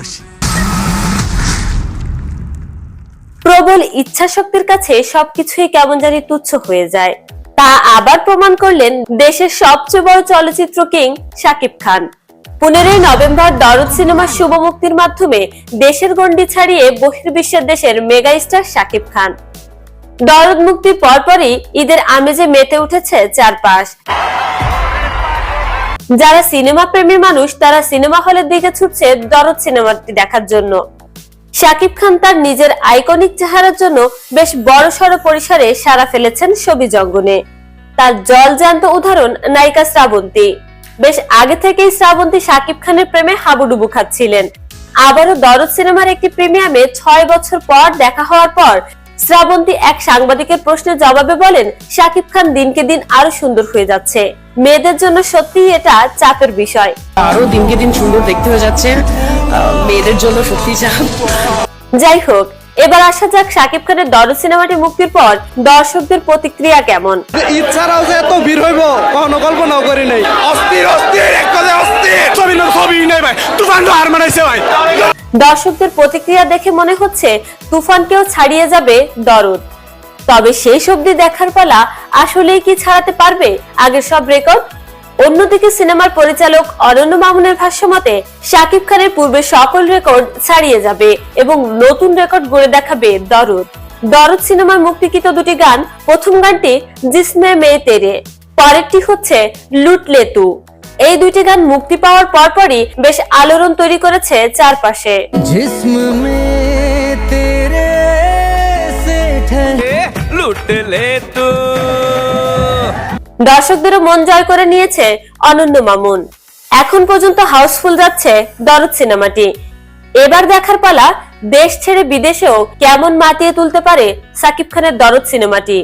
ভালোবাসি। প্রবল ইচ্ছা শক্তির কাছে সবকিছুই কেমন জানি তুচ্ছ হয়ে যায়, তা আবার প্রমাণ করলেন দেশের সবচেয়ে বড় চলচ্চিত্র কিং শাকিব খান। 15 নভেম্বর দরদ সিনেমার শুভ মুক্তির মাধ্যমে দেশের গণ্ডি ছাড়িয়ে বহির্বিশ্বের দেশের মেগা স্টার শাকিব খান। দরদ মুক্তির পরপরই ঈদের আমেজে মেতে উঠেছে চারপাশ। যারা সিনেমা প্রেমী মানুষ তারা সিনেমা হলের দিকে ছুটছে দরদ সিনেমাটি দেখার জন্য। শাকিব খান তার নিজের আইকনিক চেহারার জন্য বেশ বড়সড় পরিসরে সাড়া ফেলেছেন শোবিজ অঙ্গনে। তার জলজ্যান্ত উদাহরণ নায়িকা শ্রাবন্তী। বেশ আগে থেকেই শ্রাবন্তী শাকিব খানের প্রেমে হাবুডুবু খাচ্ছিলেন। আবারও দরদ সিনেমার একটি প্রিমিয়ামে 6 বছর পর দেখা হওয়ার পর শ্রাবন্তী এক সাংবাদিকের প্রশ্নের জবাবে বলেন, শাকিব খান দিনকে দিন আরো সুন্দর হয়ে যাচ্ছে। মেয়েদের জন্য সত্যিই এটা চাপের বিষয়। আরো দিনকে দিন সুন্দর দেখতে হয়ে যাচ্ছে, মেয়েদের জন্য সত্যি চাপ। যাই হোক, এবার আসা যাক শাকিব খানের দরদ সিনেমাটি মুক্তির পর দর্শকদের প্রতিক্রিয়া কেমন। ইচ্ছারাও যে এত ভিড় হইব কোনো কল্পনাও করি নাই। অস্থির অস্থির এক কথা অস্থির। ছবি নেই ভাই, তুফান তো হার মানাইছে ভাই। দর্শকদের প্রতিক্রিয়া দেখে মনে হচ্ছে তুফানকেও ছাড়িয়ে যাবে দরদ। তবে শেষ অবধি দেখার পালা, আসলেই কি ছাড়াতে পারবে আগের সব রেকর্ড? অন্যদিকে সিনেমার পরিচালক অনন্য মামুনের ভাষ্যমতে শাকিব খানের পূর্বে সকল রেকর্ড ছাড়িয়ে যাবে এবং নতুন রেকর্ড গড়ে দেখাবে দরদ। দরদ সিনেমার মুক্তিকৃত দুটি গান, প্রথম গানটি জিসমে মে তেরে, পরেরটি হচ্ছে লুট লে তু। এই দুইটি গান মুক্তি পাওয়ার পরপরই বেশ আলোড়ন তৈরি করেছে চারপাশে। জিস্ম মে তেরে সে ঠহরে লুট লে তু। দর্শকদেরও মন জয় করে নিয়েছে অনন্য মামুন। এখন পর্যন্ত হাউসফুল যাচ্ছে দরদ সিনেমাটি। এবার দেখার পালা দেশ ছেড়ে বিদেশেও কেমন মাতিয়ে তুলতে পারে শাকিব খানের দরদ সিনেমাটি।